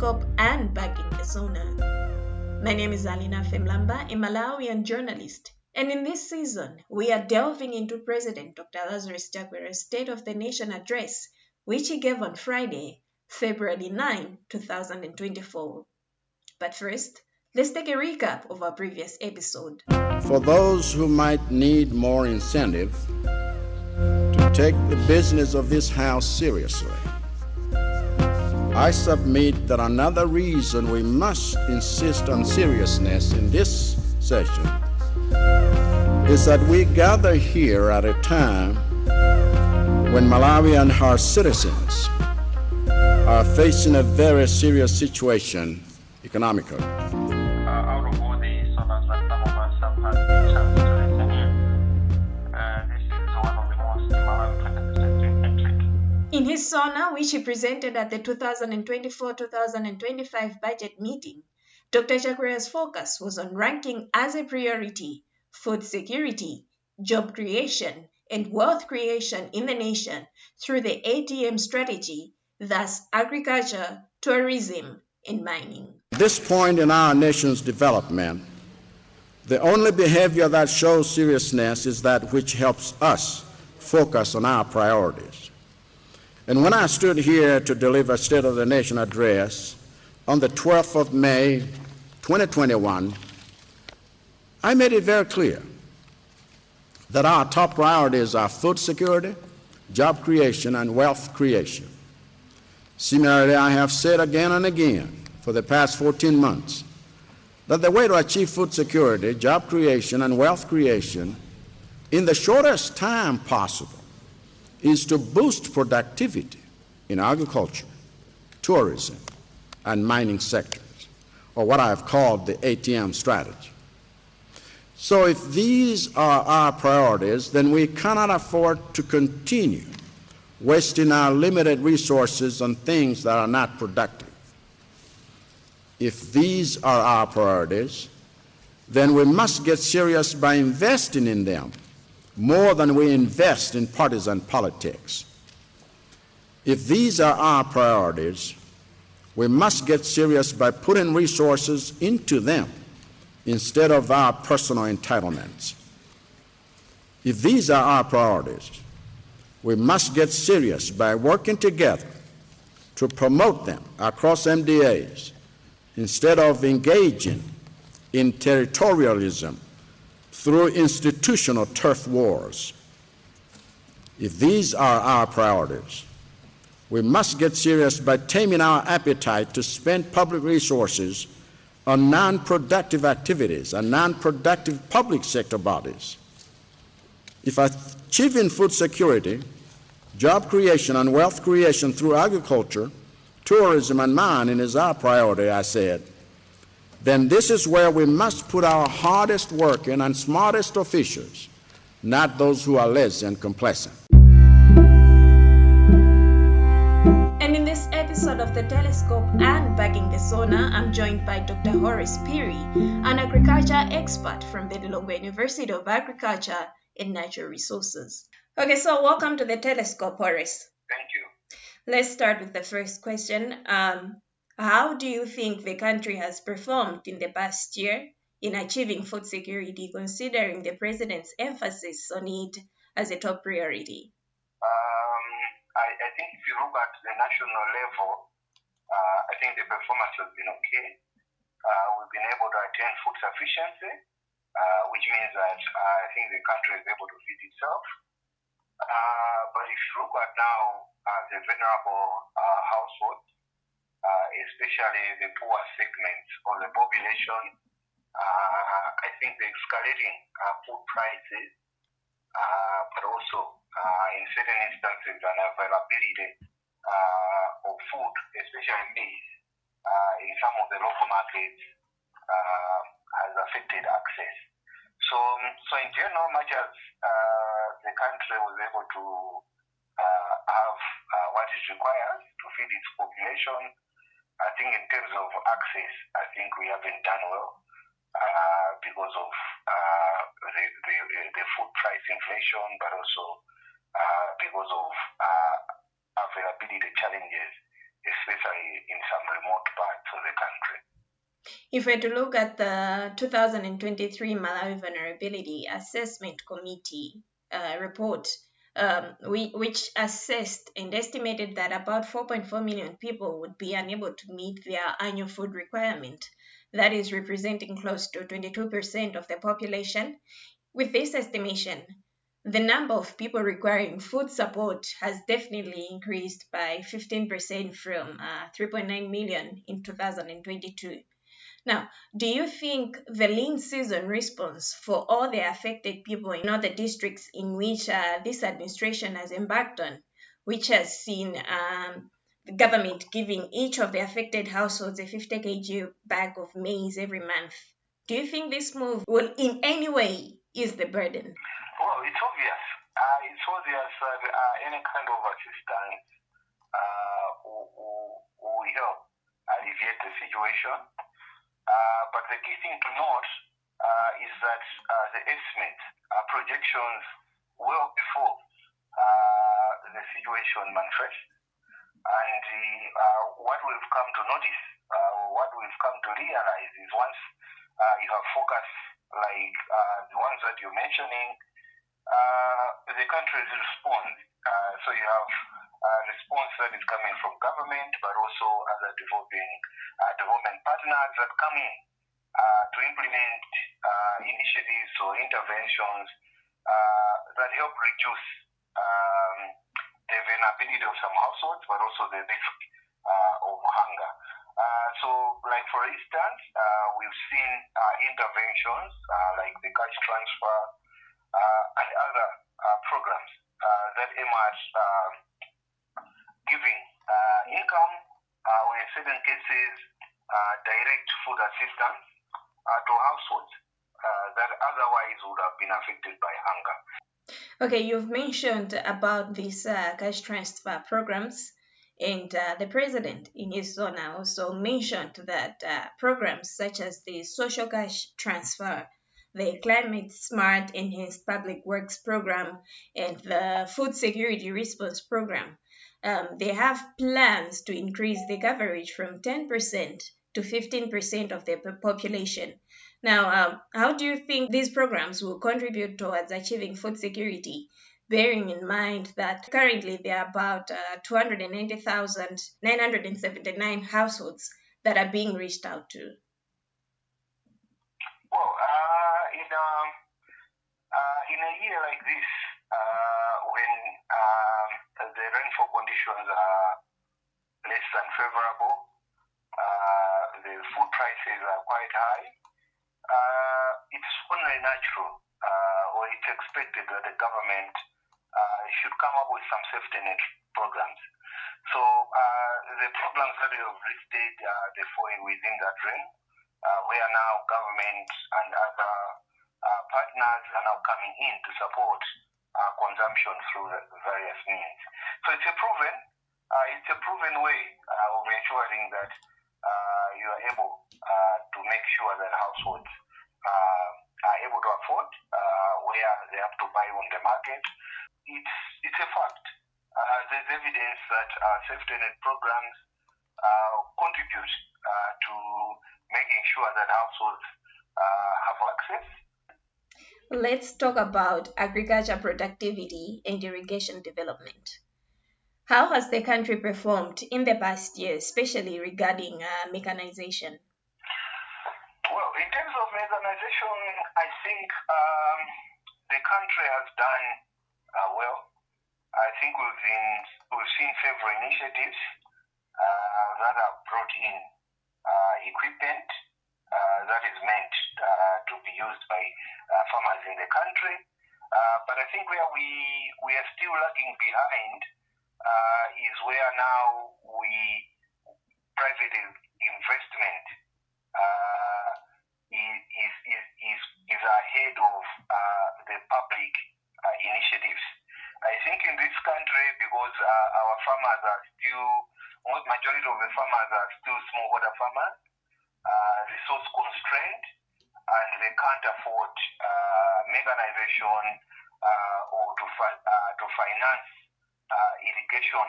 telescope and backing the Sona. My name is Alinafe Mlamba, a Malawian journalist, and in this season, we are delving into President Dr. Lazarus Chakwera's State of the Nation address, which he gave on Friday, February 9, 2024. But first, let's take a recap of our previous episode. For those who might need more incentive to take the business of this House seriously, I submit that another reason we must insist on seriousness in this session is that we gather here at a time when Malawi and her citizens are facing a very serious situation economically. Out of all the sonas that some of us have had the chance to listen in, this is one of the most Malawi-centric. In his Sona, which he presented at the 2024-2025 budget meeting, Dr. Chakwera's focus was on ranking as a priority food security, job creation, and wealth creation in the nation through the ATM strategy, thus agriculture, tourism, and mining. At this point in our nation's development, the only behavior that shows seriousness is that which helps us focus on our priorities. And when I stood here to deliver State of the Nation address on the 12th of May, 2021, I made it very clear that our top priorities are food security, job creation, and wealth creation. Similarly, I have said again and again for the past 14 months that the way to achieve food security, job creation, and wealth creation in the shortest time possible is to boost productivity in agriculture, tourism, and mining sectors, or what I have called the ATM strategy. So if these are our priorities, then we cannot afford to continue wasting our limited resources on things that are not productive. If these are our priorities, then we must get serious by investing in them more than we invest in partisan politics. If these are our priorities, we must get serious by putting resources into them instead of our personal entitlements. If these are our priorities, we must get serious by working together to promote them across MDAs instead of engaging in territorialism through institutional turf wars. If these are our priorities, we must get serious by taming our appetite to spend public resources on non-productive activities and non-productive public sector bodies. If achieving food security, job creation, and wealth creation through agriculture, tourism, and mining is our priority, I said, then this is where we must put our hardest working and smartest officials, not those who are lazy and complacent. And in this episode of The Telescope and Backing the Sona, I'm joined by Dr. Horace Phiri, an agriculture expert from the Lilongwe University of Agriculture and Natural Resources. Okay, so welcome to The Telescope, Horace. Thank you. Let's start with the first question. How do you think the country has performed in the past year in achieving food security, considering the president's emphasis on it as a top priority? I think if you look at the national level, I think the performance has been okay. We've been able to attain food sufficiency, which means that I think the country is able to feed itself. But if you look at now the vulnerable households, especially the poor segments of the population, I think the escalating food prices, but also in certain instances an availability of food, especially maize, in some of the local markets has affected access. So in general, much as the country was able to have what is required to feed its population, I think in terms of access, I think we haven't done well because of the food price inflation, but also because of availability challenges, especially in some remote parts of the country. If we're to look at the 2023 Malawi Vulnerability Assessment Committee report, which assessed and estimated that about 4.4 million people would be unable to meet their annual food requirement, that is representing close to 22% of the population. With this estimation, the number of people requiring food support has definitely increased by 15% from 3.9 million in 2022. Now, do you think the lean season response for all the affected people in all the districts in which this administration has embarked on, which has seen the government giving each of the affected households a 50 kg bag of maize every month, do you think this move will in any way ease the burden? Well, it's obvious. It's obvious that any kind of assistance will help alleviate the situation. But the key thing to note is that the estimates, projections well before the situation manifests. And what we've come to notice, what we've come to realize is once you have focus like the ones that you're mentioning, the countries respond. So you have a response that is coming from government, but also other development partners that come in to implement initiatives or interventions that help reduce the vulnerability of some households, but also the risk of hunger. So, like for instance, we've seen interventions like the cash transfer and other programs that aim at giving income, or in certain cases, direct food assistance to households that otherwise would have been affected by hunger. Okay, you've mentioned about these cash transfer programs, and the president in his SONA also mentioned that programs such as the social cash transfer, the climate smart enhanced public works program, and the food security response program, they have plans to increase the coverage from 10% to 15% of the population. Now, how do you think these programs will contribute towards achieving food security, bearing in mind that currently there are about 290,979 households that are being reached out to? Well, in a year like this, when the rainfall conditions are less than favorable, the food prices are quite high, it's only natural or it's expected that the government should come up with some safety net programs. So the programs that we have listed, they fall within that range, where now government and other partners are now coming in to support consumption through the various means. So it's a proven way of ensuring that you are able to make sure that households are able to afford where they have to buy on the market. It's a fact. There's evidence that safety net programs contribute to making sure that households have access. Let's talk about agriculture productivity and irrigation development. How has the country performed in the past year, especially regarding mechanization? Well, in terms of mechanization, I think the country has done well. I think we've seen several initiatives that have brought in equipment that is meant to be used by farmers in the country. But I think where we are still lagging behind is where now private investment is ahead of the public initiatives. I think in this country, because our farmers are still, majority of the farmers are still smallholder farmers, resource constrained, and they can't afford mechanization or to finance irrigation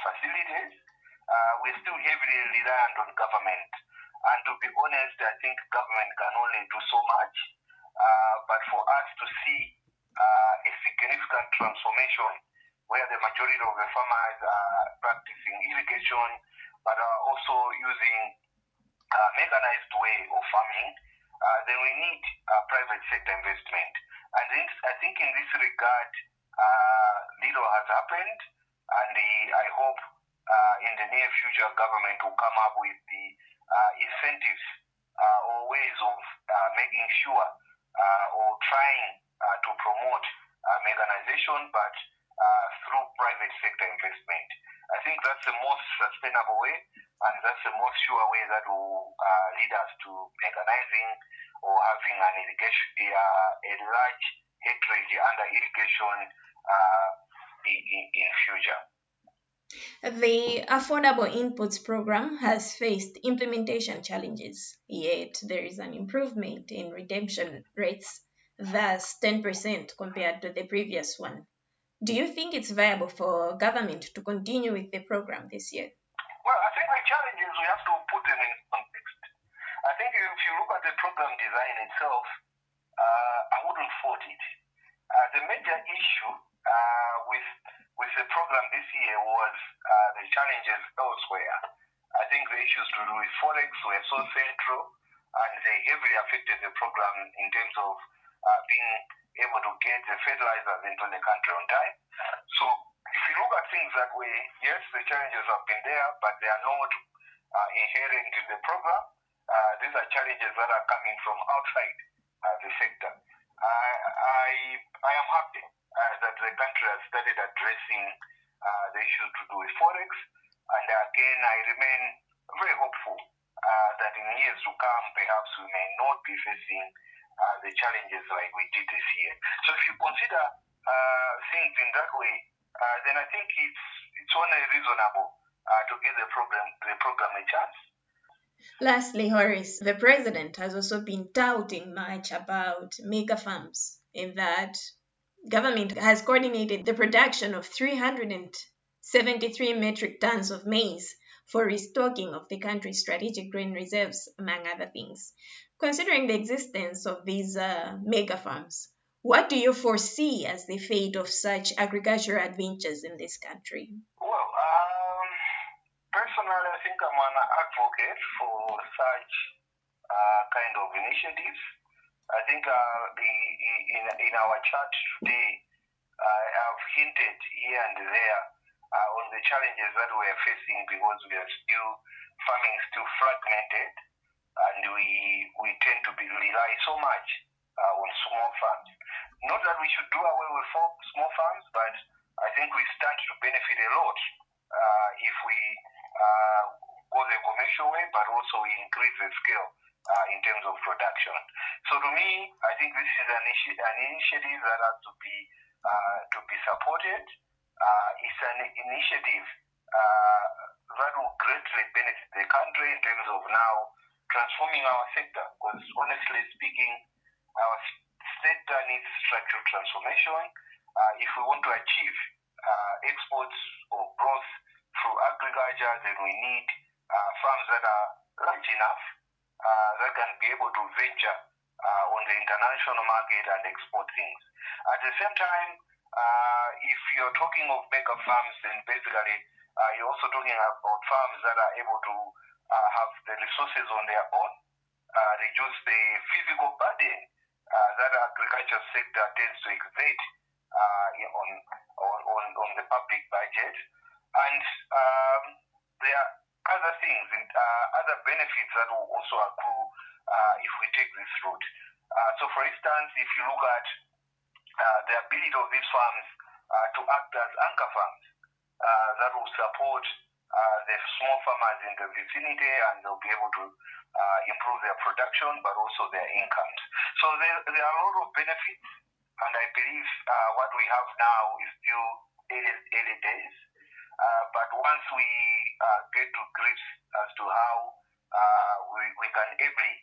facilities. we're still heavily reliant on government. And to be honest, I think government can only do so much. But for us to see a significant transformation where the majority of the farmers are practicing irrigation, but are also using mechanized way of farming, then we need private sector investment. And I think in this regard, little has happened, and I hope in the near future government will come up with the incentives or ways of making sure or trying to promote mechanization, but through private sector investment. I think that's the most sustainable way, and that's the most sure way that will lead us to mechanizing or having an irrigation, a large acreage under irrigation in future. The Affordable Inputs Program has faced implementation challenges, yet there is an improvement in redemption rates, thus 10% compared to the previous one. Do you think it's viable for government to continue with the program this year? Well, I think the challenges, we have to put them in context. I think if you look at the program design itself, I wouldn't fault it. The major issue with the program this year was the challenges elsewhere. I think the issues to do with Forex were so central, and they heavily affected the program in terms of being able to get the fertilizers into the country on time. So if you look at things that way, yes, the challenges have been there, but they are not inherent in the program. These are challenges that are coming from outside the sector. I am happy that the country has started addressing the issues to do with Forex, and again, I remain very hopeful that in years to come, perhaps we may not be facing the challenges like we did this year. So if you consider things in that way, then I think it's only reasonable to give the program a chance. Lastly, Horace, the president has also been touting much about megafarms, in that government has coordinated the production of 373 metric tons of maize for restocking of the country's strategic grain reserves, among other things. Considering the existence of these megafarms, what do you foresee as the fate of such agricultural adventures in this country? Well, personally, I think I'm an advocate for such kind of initiatives. I think in our chat today, I have hinted here and there on the challenges that we are facing because farming is still fragmented, and we tend to rely so much on small farms. Not that we should do away with small farms, but I think we stand to benefit a lot if we go the commercial way, but also we increase the scale in terms of production. So to me, I think this is an initiative that has to be supported. It's an initiative that will greatly benefit the country in terms of now transforming our sector, because honestly speaking, our sector needs structural transformation. If we want to achieve exports or growth through agriculture, then we need farms that are large enough that can be able to venture on the international market and export things. At the same time, if you're talking of mega farms, then basically you're also talking about farms that are able to have the resources on their own, reduce the physical burden that the agriculture sector tends to exert on the public budget. And there are other things, other benefits that will also accrue if we take this route. So for instance, if you look at the ability of these farms to act as anchor farms that will support the small farmers in the vicinity, and they'll be able to improve their production, but also their incomes. So there are a lot of benefits, and I believe what we have now is still early days. But once we get to grips as to how we can ably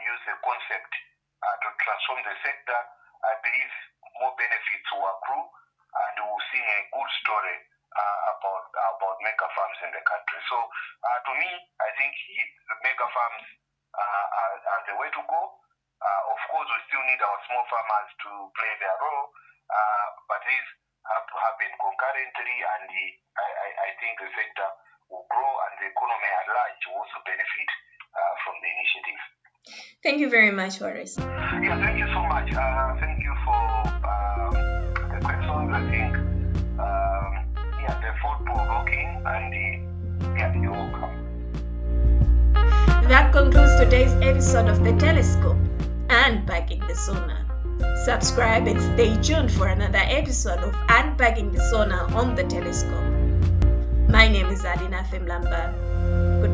use the concept to transform the sector, I believe more benefits will accrue, and we'll see a good story about megafarms in the country. So to me, I think megafarms are the way to go. Of course, we still need our small farmers to play their role, but these have to happen concurrently, and I think the sector will grow and the economy at large will also benefit from the initiative. Thank you very much, Horace. Yeah, thank you so much. Thank you for the questions. I think they're thought-provoking, and you're welcome. That concludes today's episode of The Telescope, Unpacking the Sona. Subscribe and stay tuned for another episode of Unpacking the Sona on The Telescope. My name is Alinafe Mlamba. Good